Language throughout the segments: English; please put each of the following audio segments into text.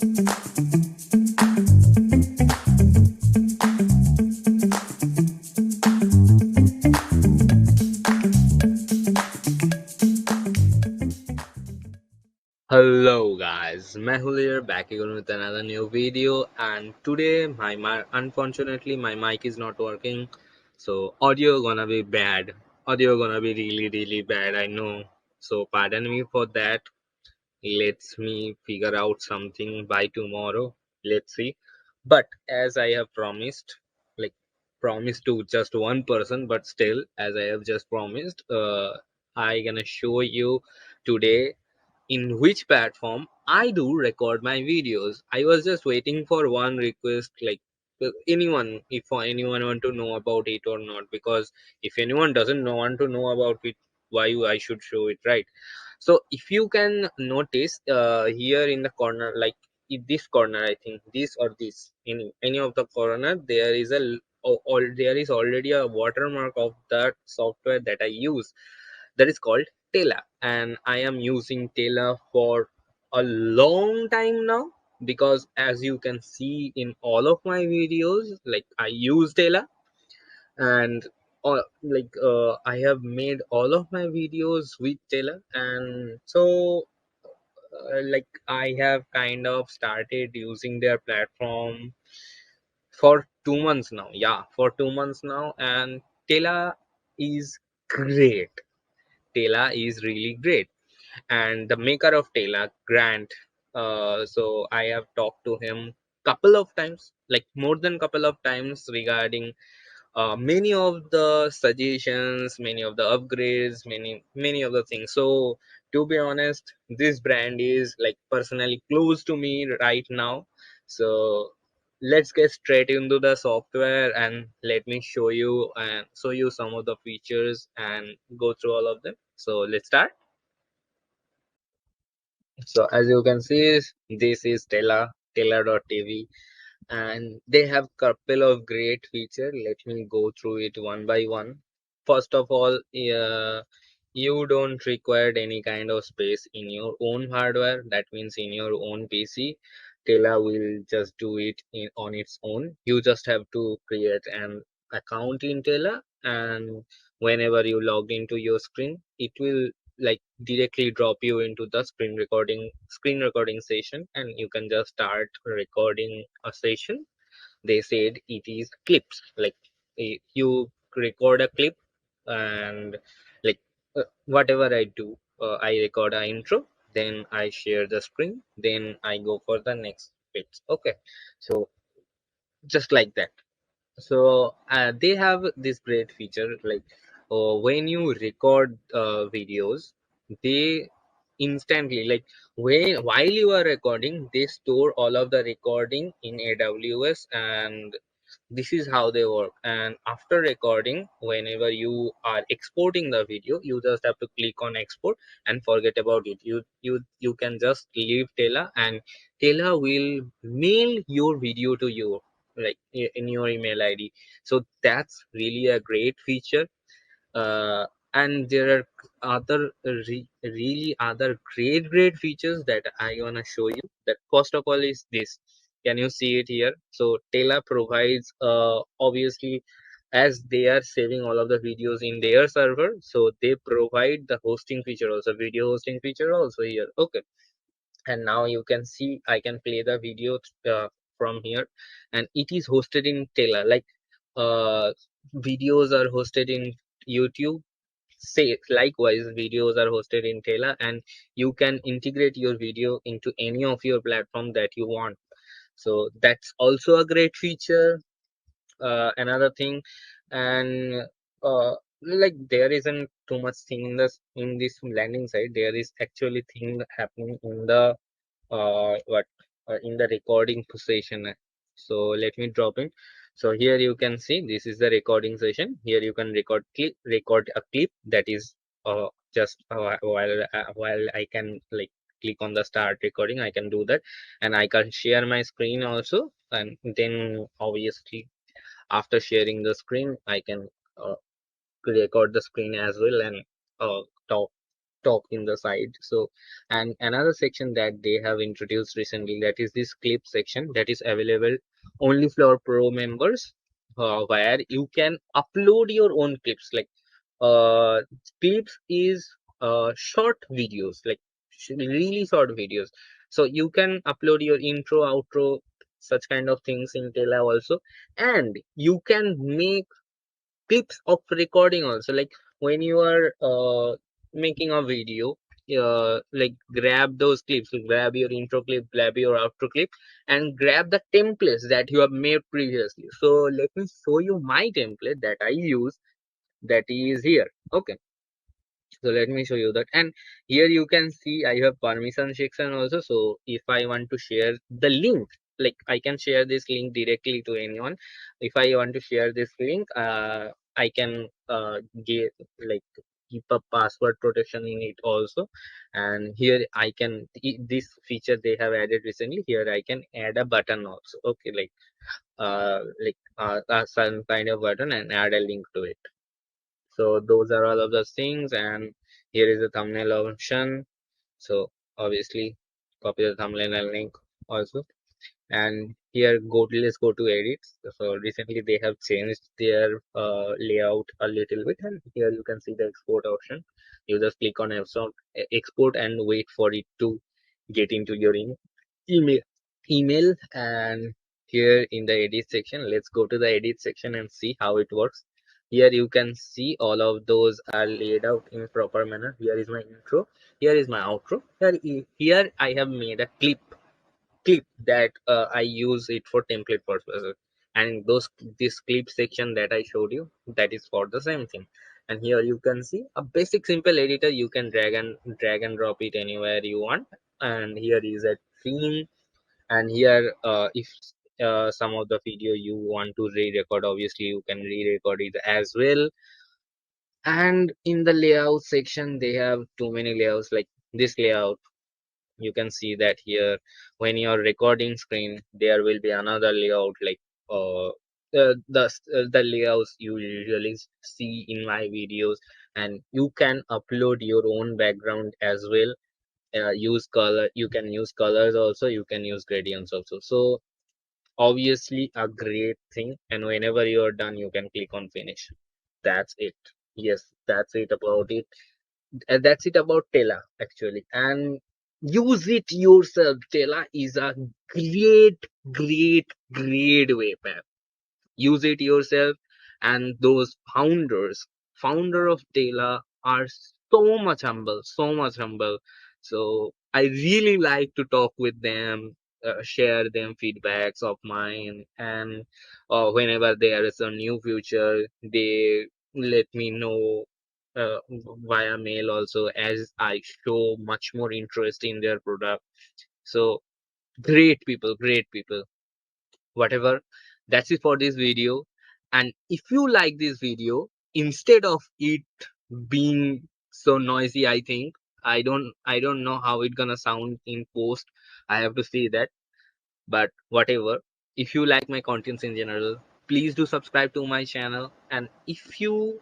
Hello guys, Mehul here back again with another new video, and today unfortunately my mic is not working, so audio gonna be bad. Audio gonna be really bad, I know. So pardon me for that. Let's me figure out something by tomorrow. Let's see. But as I have promised, like promised to just one person, but still as I have just promised, I gonna show you today in which platform I do record my videos. I was just waiting for one request, like anyone, if anyone want to know about it or not, because if anyone doesn't know, want to know about it, why I should show it, right? So if you can notice here in the corner, like in this corner, I think this or this, any of the corner, there is there is already a watermark of that software that I use, that is called Tella, and I am using Tella for a long time now, because as you can see in all of my videos, like I use Tella, and I have made all of my videos with Tella, and so like I have kind of started using their platform for 2 months now. Yeah, for 2 months now, and Tella is great. Tella is really great, and the maker of Tella, Grant. So I have talked to him couple of times, like more than couple of times, regarding many of the suggestions, many of the upgrades, many of the things. So to be honest, this brand is like personally close to me right now. So let's get straight into the software, and let me show you some of the features and go through all of them. So let's start. So as you can see, this is Tella.tv, and they have couple of great feature. Let me go through it one by one. First of all, you don't require any kind of space in your own hardware. That means in your own PC, Tela will just do it on its own. You just have to create an account in Tela, and whenever you log into your screen, it will like directly drop you into the screen recording session, and you can just start recording a session. They said it is clips, like you record a clip, and like whatever I do, I record an intro, then I share the screen, then I go for the next bits. Okay, so just like that. So they have this great feature, like when you record videos, they instantly, like while you are recording, they store all of the recording in AWS, and this is how they work. And after recording, whenever you are exporting the video, you just have to click on export and forget about it. You can just leave Tela, and Tela will mail your video to you, like in your email ID. So that's really a great feature. uh, and there are really other great features that I want to show you. That first of all is this. Can you see it here? So Tela provides, obviously, as they are saving all of the videos in their server, so they provide the hosting feature also, video hosting feature also here. Okay, and now you can see I can play the video from here, and it is hosted in Tela. Like uh, videos are hosted in YouTube. Say likewise, videos are hosted in Tela, and you can integrate your video into any of your platform that you want. So that's also a great feature. Another thing, and like there isn't too much thing in this landing site. There is actually thing happening in the what in the recording session. So let me drop in. So here you can see this is the recording session. Here you can record a clip, that is just while I can like click on the start recording, I can do that, and I can share my screen also, and then obviously after sharing the screen, I can uh, record the screen as well, and talk. talk in the side. So, and another section that they have introduced recently, that is this clip section, that is available only for pro members, where you can upload your own clips. Like uh clips is short videos, like really short videos. So you can upload your intro, outro, such kind of things in Tela also. And you can make clips of recording also, like when you are making a video, like grab those clips, grab your intro clip, grab your outro clip, and grab the templates that you have made previously. So let me show you my template that I use, that is here. Okay, so let me show you that. And here you can see I have permission section also. So if I want to share the link, like I can share this link directly to anyone. If I want to share this link, I can get, like, keep a password protection in it also. And here I can, this feature they have added recently, here I can add a button also. Okay, some kind of button and add a link to it. So those are all of those things. And here is the thumbnail option. So obviously copy the thumbnail and link also. And here let's go to edits. So recently they have changed their layout a little bit, and here you can see the export option. You just click on export and wait for it to get into your email. And here in the edit section, let's go to the edit section and see how it works. Here you can see all of those are laid out in proper manner. Here is my intro, here is my outro, here I have made a clip that I use it for template purposes. And this clip section that I showed you, that is for the same thing. And here you can see a basic simple editor. You can drag and drop it anywhere you want. And here is a theme. And here if some of the video you want to re-record, obviously you can re-record it as well. And in the layout section, they have too many layouts, like this layout. You can see that here, when you're recording screen, there will be another layout, like the layouts you usually see in my videos. And you can upload your own background as well. Use color, you can use colors also, you can use gradients also. So obviously a great thing. And whenever you're done, you can click on finish. That's it. Yes, that's it about it. That's it about Tela actually. And use it yourself. Tela is a great, great, great web app. Use it yourself. And those founder of Tela are so much humble, so much humble. So I really like to talk with them, share them feedbacks of mine. And whenever there is a new feature, they let me know via mail also, as I show much more interest in their product. So great people, great people. Whatever, that's it for this video. And if you like this video, instead of it being so noisy, I don't know how it gonna sound in post. I have to see that. But whatever, if you like my contents in general, please do subscribe to my channel. And if you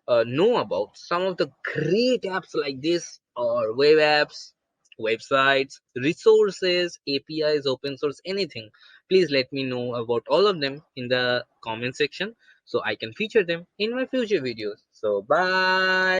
know about some of the great apps like this, or web apps, websites, resources, APIs, open source, anything, please let me know about all of them in the comment section, so I can feature them in my future videos. So bye.